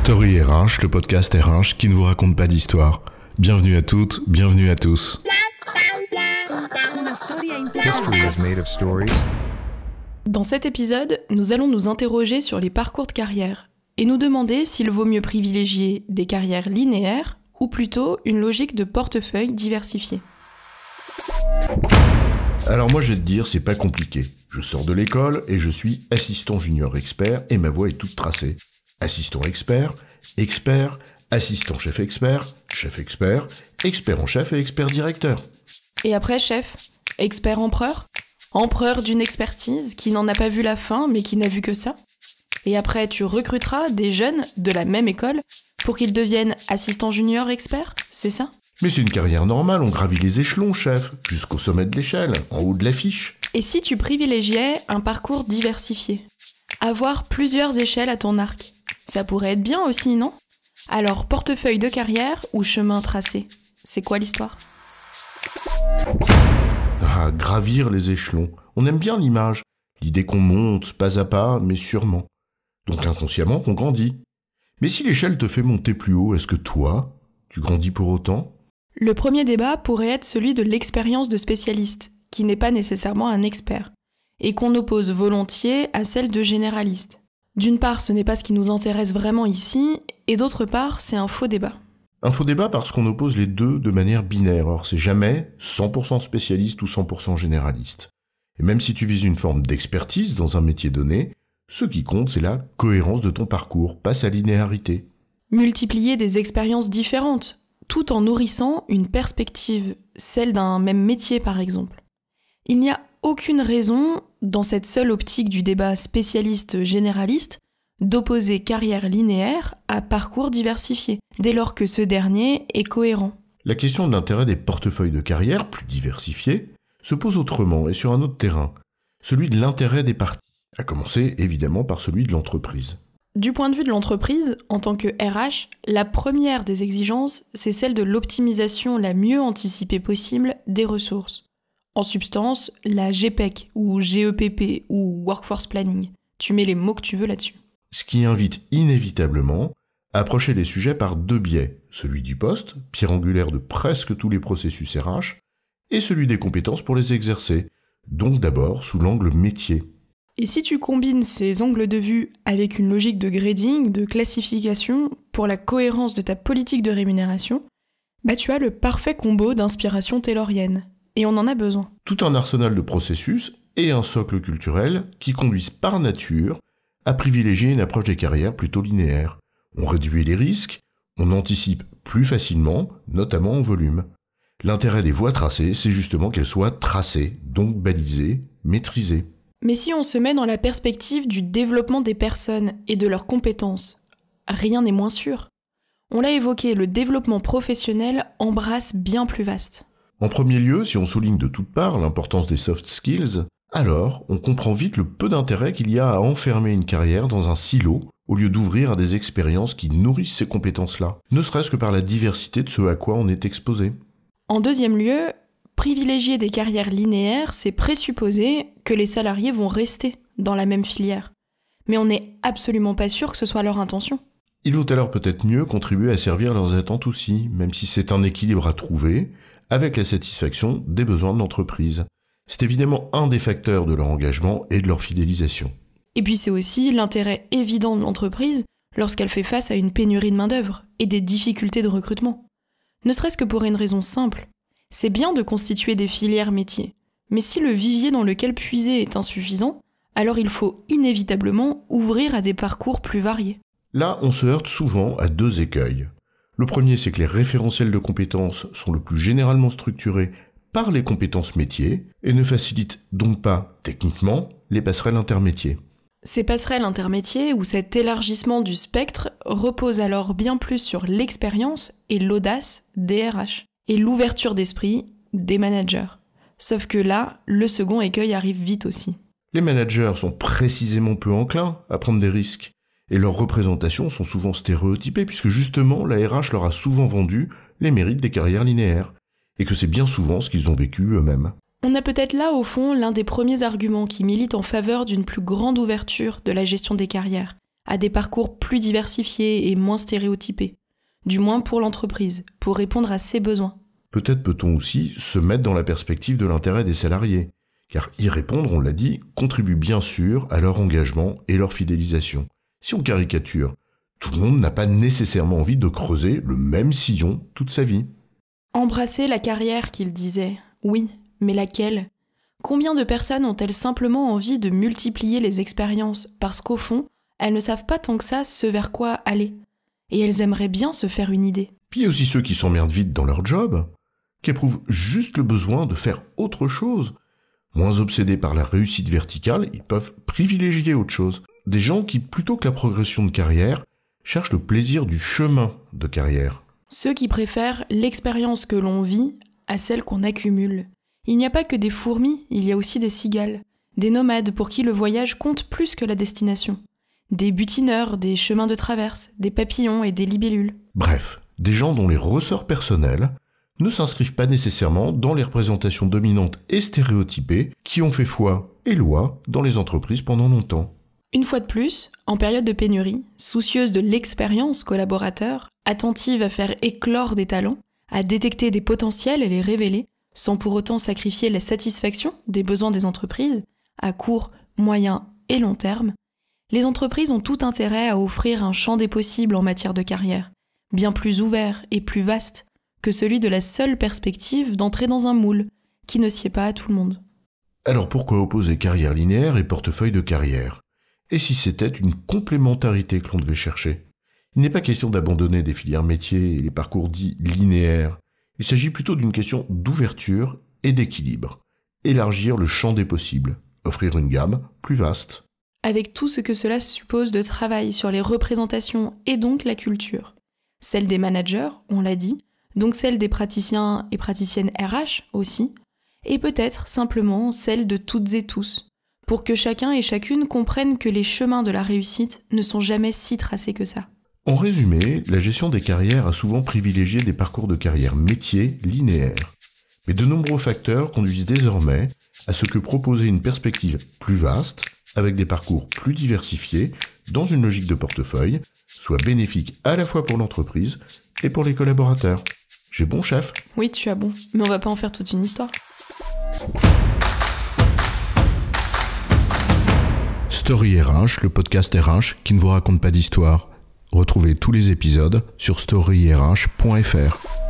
Story RH, le podcast RH qui ne vous raconte pas d'histoire. Bienvenue à toutes, bienvenue à tous. History is made of stories. Dans cet épisode, nous allons nous interroger sur les parcours de carrière et nous demander s'il vaut mieux privilégier des carrières linéaires ou plutôt une logique de portefeuille diversifié. Alors moi je vais te dire, c'est pas compliqué. Je sors de l'école et je suis assistant junior expert et ma voie est toute tracée. Assistant expert, expert, assistant chef expert, expert en chef et expert directeur. Et après chef, expert empereur ? Empereur d'une expertise qui n'en a pas vu la fin mais qui n'a vu que ça. Et après tu recruteras des jeunes de la même école pour qu'ils deviennent assistant junior expert, c'est ça ? Mais c'est une carrière normale, on gravit les échelons, chef, jusqu'au sommet de l'échelle, en haut de l'affiche. Et si tu privilégiais un parcours diversifié ? Avoir plusieurs échelles à ton arc, ça pourrait être bien aussi, non ? Alors, portefeuille de carrière ou chemin tracé ? C'est quoi l'histoire ? Ah, gravir les échelons. On aime bien l'image. L'idée qu'on monte pas à pas, mais sûrement. Donc inconsciemment qu'on grandit. Mais si l'échelle te fait monter plus haut, est-ce que toi, tu grandis pour autant ? Le premier débat pourrait être celui de l'expérience de spécialiste, qui n'est pas nécessairement un expert, et qu'on oppose volontiers à celle de généraliste. D'une part, ce n'est pas ce qui nous intéresse vraiment ici, et d'autre part, c'est un faux débat. Un faux débat parce qu'on oppose les deux de manière binaire. Or, c'est jamais 100% spécialiste ou 100% généraliste. Et même si tu vises une forme d'expertise dans un métier donné, ce qui compte, c'est la cohérence de ton parcours, pas sa linéarité. Multiplier des expériences différentes, tout en nourrissant une perspective, celle d'un même métier par exemple. Il n'y a aucune raison, dans cette seule optique du débat spécialiste-généraliste, d'opposer carrière linéaire à parcours diversifié, dès lors que ce dernier est cohérent. La question de l'intérêt des portefeuilles de carrière, plus diversifiés, se pose autrement et sur un autre terrain, celui de l'intérêt des parties, à commencer évidemment par celui de l'entreprise. Du point de vue de l'entreprise, en tant que RH, la première des exigences, c'est celle de l'optimisation la mieux anticipée possible des ressources. En substance, la GPEC ou GEPP ou Workforce Planning. Tu mets les mots que tu veux là-dessus. Ce qui invite inévitablement à approcher les sujets par deux biais, celui du poste, pierre angulaire de presque tous les processus RH, et celui des compétences pour les exercer, donc d'abord sous l'angle métier. Et si tu combines ces angles de vue avec une logique de grading, de classification, pour la cohérence de ta politique de rémunération, tu as le parfait combo d'inspiration taylorienne. Et on en a besoin. Tout un arsenal de processus et un socle culturel qui conduisent par nature à privilégier une approche des carrières plutôt linéaire. On réduit les risques, on anticipe plus facilement, notamment en volume. L'intérêt des voies tracées, c'est justement qu'elles soient tracées, donc balisées, maîtrisées. Mais si on se met dans la perspective du développement des personnes et de leurs compétences, rien n'est moins sûr. On l'a évoqué, le développement professionnel embrasse bien plus vaste. En premier lieu, si on souligne de toutes parts l'importance des soft skills, alors on comprend vite le peu d'intérêt qu'il y a à enfermer une carrière dans un silo au lieu d'ouvrir à des expériences qui nourrissent ces compétences-là, ne serait-ce que par la diversité de ce à quoi on est exposé. En deuxième lieu, privilégier des carrières linéaires, c'est présupposer que les salariés vont rester dans la même filière. Mais on n'est absolument pas sûr que ce soit leur intention. Il vaut alors peut-être mieux contribuer à servir leurs attentes aussi, même si c'est un équilibre à trouver, avec la satisfaction des besoins de l'entreprise. C'est évidemment un des facteurs de leur engagement et de leur fidélisation. Et puis c'est aussi l'intérêt évident de l'entreprise lorsqu'elle fait face à une pénurie de main-d'œuvre et des difficultés de recrutement. Ne serait-ce que pour une raison simple. C'est bien de constituer des filières métiers, mais si le vivier dans lequel puiser est insuffisant, alors il faut inévitablement ouvrir à des parcours plus variés. Là, on se heurte souvent à deux écueils. Le premier, c'est que les référentiels de compétences sont le plus généralement structurés par les compétences métiers et ne facilitent donc pas, techniquement, les passerelles intermétiers. Ces passerelles intermétiers ou cet élargissement du spectre reposent alors bien plus sur l'expérience et l'audace des RH et l'ouverture d'esprit des managers. Sauf que là, le second écueil arrive vite aussi. Les managers sont précisément peu enclins à prendre des risques. Et leurs représentations sont souvent stéréotypées puisque justement la RH leur a souvent vendu les mérites des carrières linéaires et que c'est bien souvent ce qu'ils ont vécu eux-mêmes. On a peut-être là au fond l'un des premiers arguments qui militent en faveur d'une plus grande ouverture de la gestion des carrières, à des parcours plus diversifiés et moins stéréotypés, du moins pour l'entreprise, pour répondre à ses besoins. Peut-être peut-on aussi se mettre dans la perspective de l'intérêt des salariés, car y répondre, on l'a dit, contribue bien sûr à leur engagement et leur fidélisation. Si on caricature, tout le monde n'a pas nécessairement envie de creuser le même sillon toute sa vie. Embrasser la carrière, qu'il disait. Oui, mais laquelle ? Combien de personnes ont-elles simplement envie de multiplier les expériences parce qu'au fond, elles ne savent pas tant que ça ce vers quoi aller. Et elles aimeraient bien se faire une idée. Puis il y a aussi ceux qui s'emmerdent vite dans leur job, qui éprouvent juste le besoin de faire autre chose. Moins obsédés par la réussite verticale, ils peuvent privilégier autre chose. Des gens qui, plutôt que la progression de carrière, cherchent le plaisir du chemin de carrière. Ceux qui préfèrent l'expérience que l'on vit à celle qu'on accumule. Il n'y a pas que des fourmis, il y a aussi des cigales. Des nomades pour qui le voyage compte plus que la destination. Des butineurs, des chemins de traverse, des papillons et des libellules. Bref, des gens dont les ressorts personnels ne s'inscrivent pas nécessairement dans les représentations dominantes et stéréotypées qui ont fait foi et loi dans les entreprises pendant longtemps. Une fois de plus, en période de pénurie, soucieuse de l'expérience collaborateur, attentive à faire éclore des talents, à détecter des potentiels et les révéler, sans pour autant sacrifier la satisfaction des besoins des entreprises, à court, moyen et long terme, les entreprises ont tout intérêt à offrir un champ des possibles en matière de carrière, bien plus ouvert et plus vaste que celui de la seule perspective d'entrer dans un moule, qui ne sied pas à tout le monde. Alors pourquoi opposer carrière linéaire et portefeuille de carrière ? Et si c'était une complémentarité que l'on devait chercher ? Il n'est pas question d'abandonner des filières métiers et les parcours dits linéaires. Il s'agit plutôt d'une question d'ouverture et d'équilibre. Élargir le champ des possibles, offrir une gamme plus vaste. Avec tout ce que cela suppose de travail sur les représentations et donc la culture. Celle des managers, on l'a dit, donc celle des praticiens et praticiennes RH aussi, et peut-être simplement celle de toutes et tous, pour que chacun et chacune comprennent que les chemins de la réussite ne sont jamais si tracés que ça. En résumé, la gestion des carrières a souvent privilégié des parcours de carrière métiers linéaires. Mais de nombreux facteurs conduisent désormais à ce que proposer une perspective plus vaste, avec des parcours plus diversifiés, dans une logique de portefeuille, soit bénéfique à la fois pour l'entreprise et pour les collaborateurs. J'ai bon, chef ? Oui, tu as bon, mais on va pas en faire toute une histoire. Story RH, le podcast RH qui ne vous raconte pas d'histoire. Retrouvez tous les épisodes sur storyrh.fr.